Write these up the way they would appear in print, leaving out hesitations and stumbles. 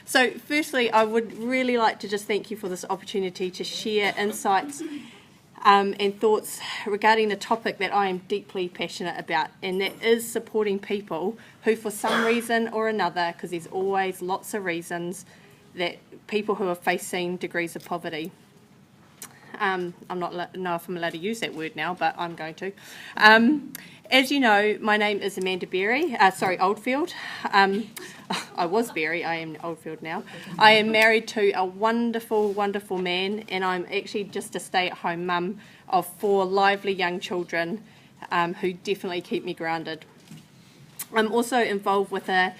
So firstly, I would really like to just thank you for this opportunity to share insights and thoughts regarding a topic that I am deeply passionate about, and that is supporting people who for some reason or another, because there's always lots of reasons, that people who are facing degrees of poverty. I'm not know if I'm allowed to use that word now, but I'm going to. As you know, my name is Amanda Berry, Oldfield. I was Berry, I am Oldfield now. I am married to a wonderful, wonderful man, and I'm actually just a stay-at-home mum of 4 lively young children who definitely keep me grounded. I'm also involved with a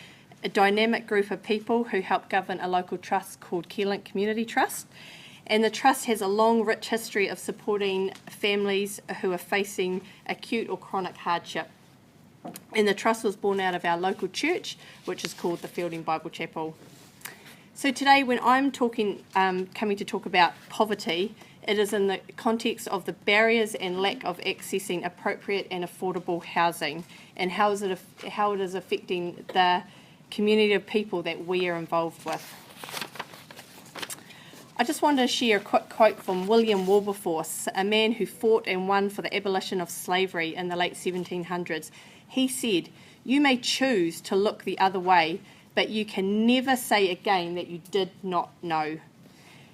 dynamic group of people who help govern a local trust called Carelink Community Trust. And the Trust has a long, rich history of supporting families who are facing acute or chronic hardship. And the Trust was born out of our local church, which is called the Feilding Bible Chapel. So today, when I'm coming to talk about poverty, it is in the context of the barriers and lack of accessing appropriate and affordable housing, and how it is affecting the community of people that we are involved with. I just wanted to share a quick quote from William Wilberforce, a man who fought and won for the abolition of slavery in the late 1700s. He said, "You may choose to look the other way, but you can never say again that you did not know."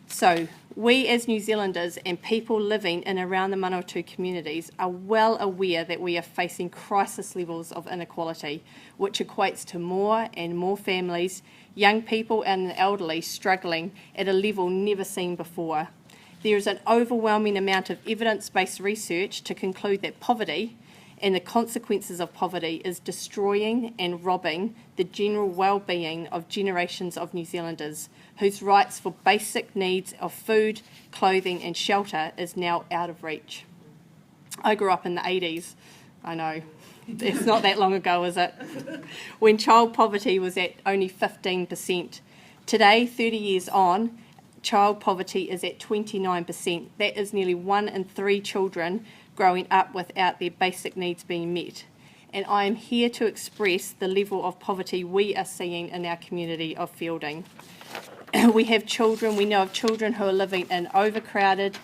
So, we as New Zealanders and people living in around the Manawatu communities are well aware that we are facing crisis levels of inequality, which equates to more and more families, young people and the elderly struggling at a level never seen before. There is an overwhelming amount of evidence-based research to conclude that poverty and the consequences of poverty is destroying and robbing the general well-being of generations of New Zealanders, whose rights for basic needs of food, clothing and shelter is now out of reach. I grew up in the 80s, I know, it's not that long ago, is it? When child poverty was at only 15%. Today, 30 years on, child poverty is at 29%. That is nearly 1 in 3 children growing up without their basic needs being met. And I am here to express the level of poverty we are seeing in our community of Feilding. We know of children who are living in overcrowded,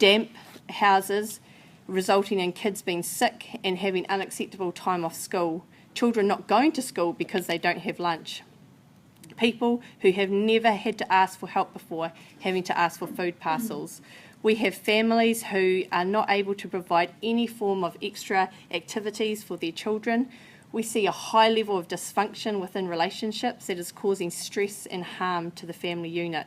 damp houses, resulting in kids being sick and having unacceptable time off school. Children not going to school because they don't have lunch. People who have never had to ask for help before, having to ask for food parcels. We have families who are not able to provide any form of extra activities for their children. We see a high level of dysfunction within relationships that is causing stress and harm to the family unit.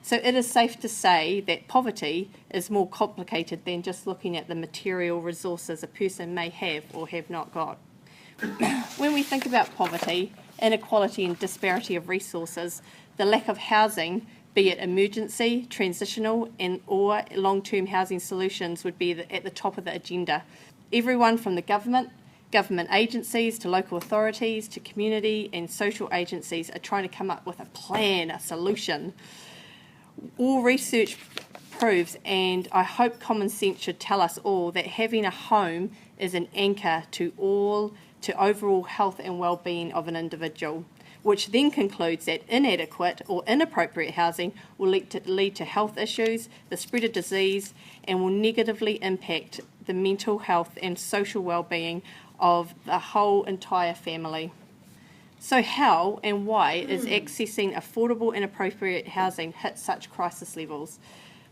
So it is safe to say that poverty is more complicated than just looking at the material resources a person may have or have not got. When we think about poverty, inequality and disparity of resources, the lack of housing, be it emergency, transitional or long-term housing solutions would be at the top of the agenda. Everyone from the government agencies to local authorities to community and social agencies are trying to come up with a plan, a solution. All research proves, and I hope common sense should tell us all, that having a home is an anchor to overall health and well-being of an individual, which then concludes that inadequate or inappropriate housing will lead to health issues, the spread of disease, and will negatively impact the mental health and social well-being of the whole entire family. So how and why is accessing affordable and appropriate housing hit such crisis levels?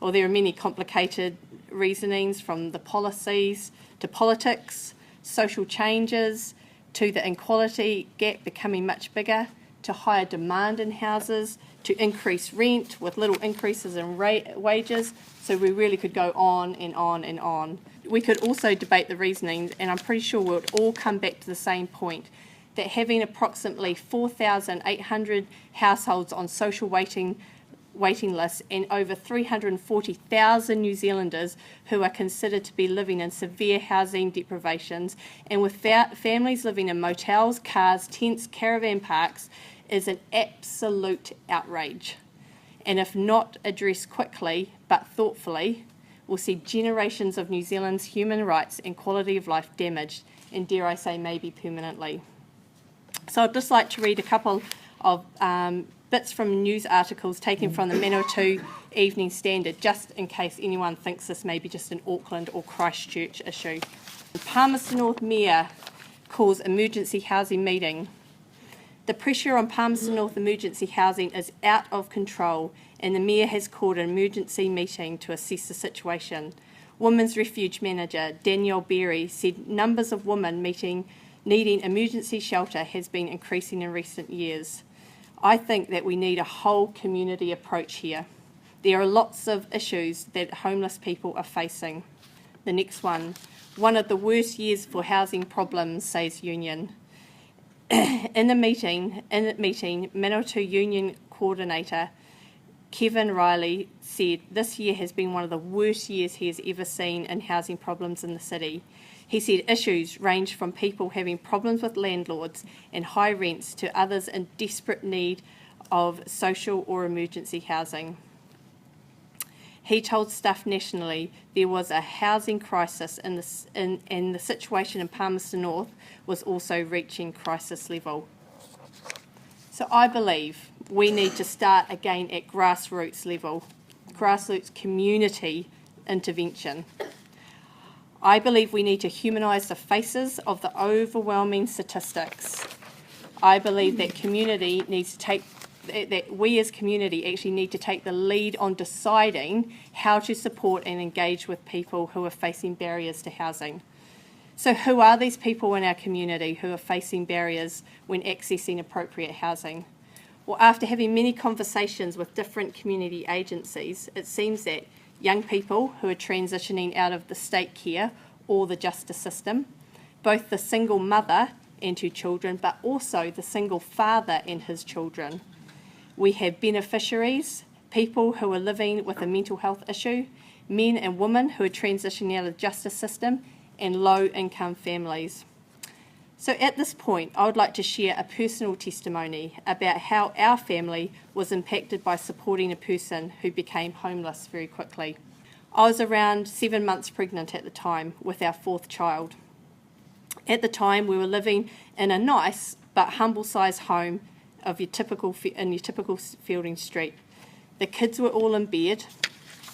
Well, there are many complicated reasonings, from the policies to politics, social changes, to the inequality gap becoming much bigger, to higher demand in houses, to increased rent with little increases in wages. So we really could go on and on and on. We could also debate the reasoning, and I'm pretty sure we'll all come back to the same point, that having approximately 4,800 households on social waiting lists and over 340,000 New Zealanders who are considered to be living in severe housing deprivations, and with families living in motels, cars, tents, caravan parks, is an absolute outrage. And if not addressed quickly but thoughtfully, we'll see generations of New Zealand's human rights and quality of life damaged, and dare I say maybe permanently. So I'd just like to read a couple of bits from news articles taken from the Manawatu Evening Standard, just in case anyone thinks this may be just an Auckland or Christchurch issue. The Palmerston North Mayor calls emergency housing meeting. The pressure on Palmerston North emergency housing is out of control, and the Mayor has called an emergency meeting to assess the situation. Women's Refuge Manager Danielle Berry said numbers of women needing emergency shelter has been increasing in recent years. I think that we need a whole community approach here. There are lots of issues that homeless people are facing. The next one of the worst years for housing problems, says Union. In the meeting, Manawatu Union Coordinator Kevin Riley said this year has been one of the worst years he has ever seen in housing problems in the city. He said issues range from people having problems with landlords and high rents to others in desperate need of social or emergency housing. He told staff nationally there was a housing crisis and the situation in Palmerston North was also reaching crisis level. So I believe we need to start again at grassroots level, grassroots community intervention. I believe we need to humanise the faces of the overwhelming statistics. I believe that community needs to take, that we as community actually need to take the lead on deciding how to support and engage with people who are facing barriers to housing. So who are these people in our community who are facing barriers when accessing appropriate housing? Well, after having many conversations with different community agencies, it seems that young people who are transitioning out of the state care or the justice system, both the single mother and her children, but also the single father and his children. We have beneficiaries, people who are living with a mental health issue, men and women who are transitioning out of the justice system, and low-income families. So at this point, I would like to share a personal testimony about how our family was impacted by supporting a person who became homeless very quickly. I was around 7 months pregnant at the time with our fourth child. At the time, we were living in a nice but humble-sized home in your typical Feilding Street. The kids were all in bed,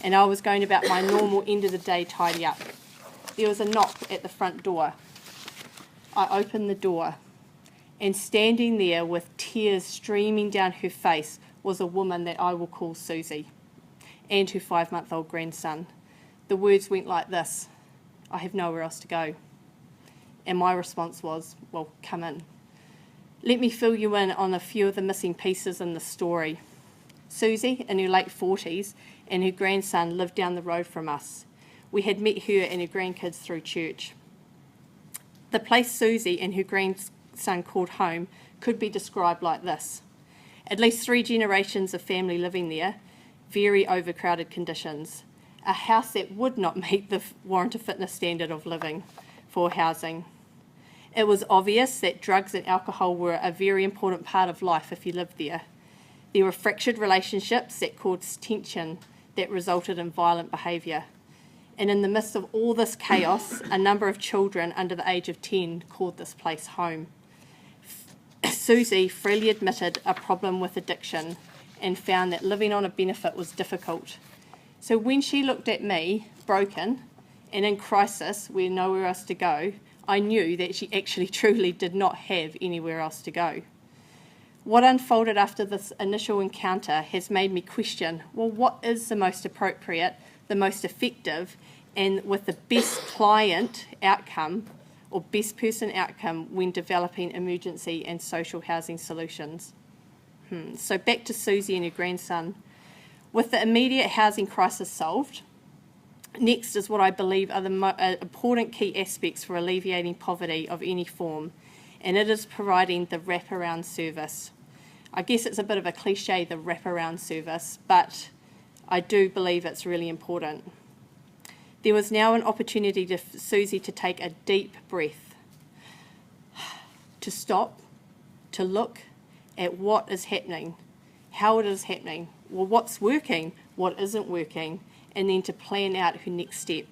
and I was going about my normal end of the day tidy up. There was a knock at the front door. I opened the door, and standing there with tears streaming down her face was a woman that I will call Susie, and her 5-month-old grandson. The words went like this: "I have nowhere else to go." And my response was, "Well, come in." Let me fill you in on a few of the missing pieces in the story. Susie, in her late 40s, and her grandson lived down the road from us. We had met her and her grandkids through church. The place Susie and her grandson called home could be described like this: at least 3 generations of family living there, very overcrowded conditions, a house that would not meet the warrant of fitness standard of living for housing. It was obvious that drugs and alcohol were a very important part of life if you lived there. There were fractured relationships that caused tension that resulted in violent behaviour. And in the midst of all this chaos, a number of children under the age of 10 called this place home. Susie freely admitted a problem with addiction and found that living on a benefit was difficult. So when she looked at me, broken, and in crisis, with nowhere else to go, I knew that she actually truly did not have anywhere else to go. What unfolded after this initial encounter has made me question, well, what is the most appropriate, the most effective, and with the best client outcome or best person outcome when developing emergency and social housing solutions? So back to Susie and her grandson. With the immediate housing crisis solved, next is what I believe are the important key aspects for alleviating poverty of any form, and it is providing the wraparound service. I guess it's a bit of a cliche, the wraparound service, but I do believe it's really important. There was now an opportunity for Susie to take a deep breath, to stop, to look at what is happening, how it is happening, well, what's working, what isn't working, and then to plan out her next step.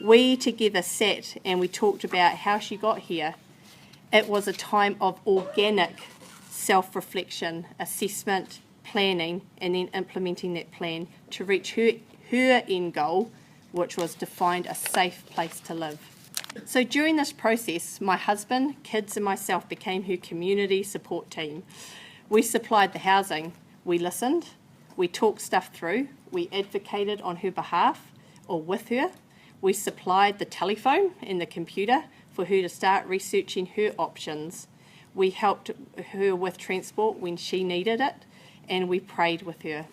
We together sat and we talked about how she got here. It was a time of organic self-reflection, assessment, planning, and then implementing that plan to reach her end goal, which was to find a safe place to live. So during this process, my husband, kids and myself became her community support team. We supplied the housing, we listened, we talked stuff through, we advocated on her behalf or with her, we supplied the telephone and the computer for her to start researching her options. We helped her with transport when she needed it, and we prayed with her.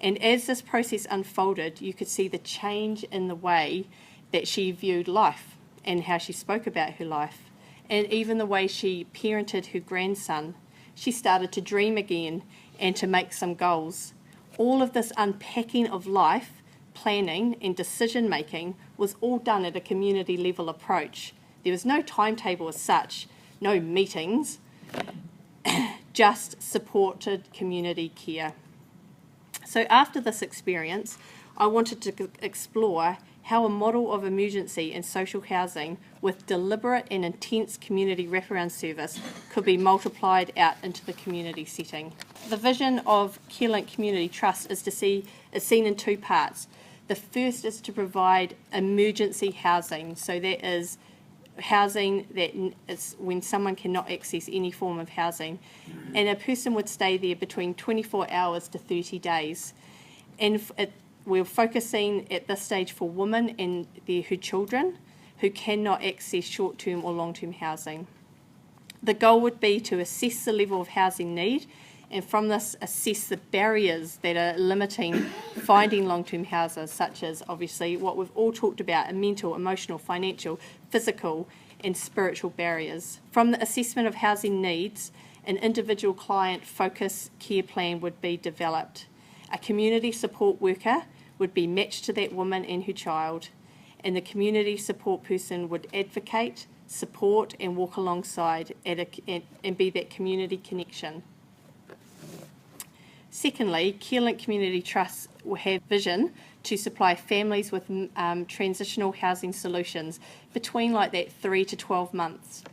And as this process unfolded, you could see the change in the way that she viewed life and how she spoke about her life, and even the way she parented her grandson. She started to dream again and to make some goals. All of this unpacking of life, planning and decision making was all done at a community level approach. There was no timetable as such, no meetings, just supported community care. So after this experience, I wanted to explore how a model of emergency and social housing with deliberate and intense community wraparound service could be multiplied out into the community setting. The vision of Carelink Community Trust is seen in two parts. The first is to provide emergency housing, so that is housing that is when someone cannot access any form of housing, and a person would stay there between 24 hours to 30 days. And we're focusing at this stage for women and her children who cannot access short-term or long-term housing. The goal would be to assess the level of housing need, and from this assess the barriers that are limiting finding long-term houses, such as obviously what we've all talked about, mental, emotional, financial, physical and spiritual barriers. From the assessment of housing needs, an individual client focused care plan would be developed. A community support worker would be matched to that woman and her child, and the community support person would advocate, support and walk alongside and be that community connection. Secondly, Carelink Community Trust will have vision to supply families with transitional housing solutions between like that 3 to 12 months,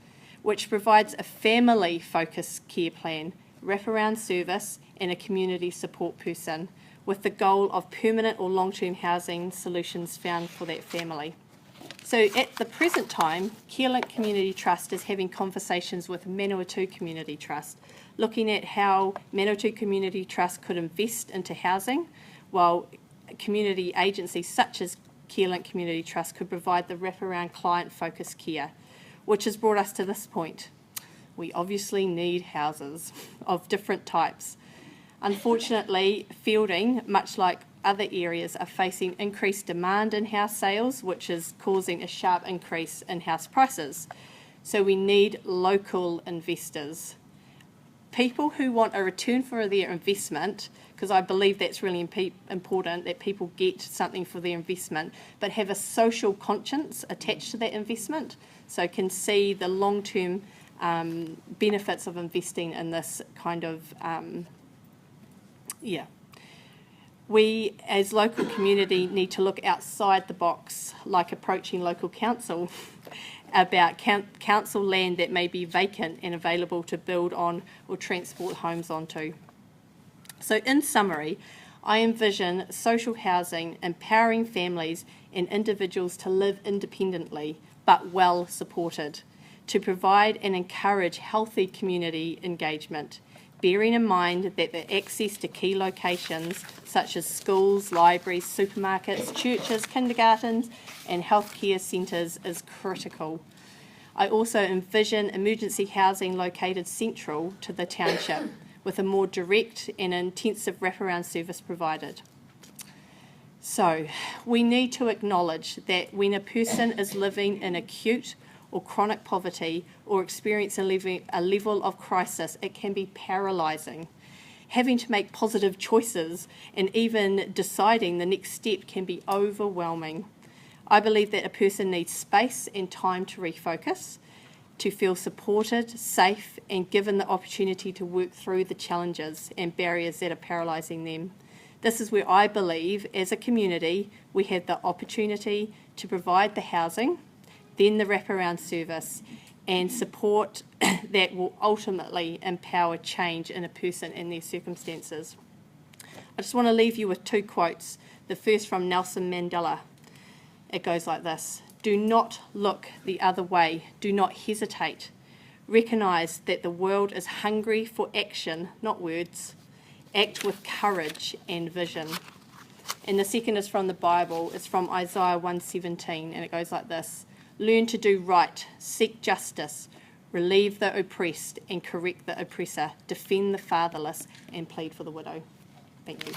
which provides a family-focused care plan, wraparound service and a community support person with the goal of permanent or long-term housing solutions found for that family. So at the present time, Carelink Community Trust is having conversations with Manawatu Community Trust, looking at how Manawatu Community Trust could invest into housing, while community agencies such as Carelink Community Trust could provide the wraparound client-focused care, which has brought us to this point. We obviously need houses of different types. Unfortunately, Feilding, much like other areas, are facing increased demand in house sales, which is causing a sharp increase in house prices. So we need local investors. People who want a return for their investment, because I believe that's really important, that people get something for their investment, but have a social conscience attached to that investment, so can see the long-term benefits of investing in this kind of, We, as local community, need to look outside the box, like approaching local council about council land that may be vacant and available to build on or transport homes onto. So in summary, I envision social housing empowering families and individuals to live independently but well supported, to provide and encourage healthy community engagement, bearing in mind that the access to key locations such as schools, libraries, supermarkets, churches, kindergartens and healthcare centres is critical. I also envision emergency housing located central to the township with a more direct and intensive wraparound service provided. So we need to acknowledge that when a person is living in acute or chronic poverty or experiencing a level of crisis, it can be paralysing. Having to make positive choices and even deciding the next step can be overwhelming. I believe that a person needs space and time to refocus, to feel supported, safe, and given the opportunity to work through the challenges and barriers that are paralysing them. This is where I believe, as a community, we have the opportunity to provide the housing, then the wraparound service, and support that will ultimately empower change in a person and their circumstances. I just want to leave you with two quotes. The first from Nelson Mandela. It goes like this: "Do not look the other way. Do not hesitate. Recognise that the world is hungry for action, not words. Act with courage and vision." And the second is from the Bible. It's from Isaiah 1:17, and it goes like this: "Learn to do right, seek justice, relieve the oppressed and correct the oppressor, defend the fatherless and plead for the widow." Thank you.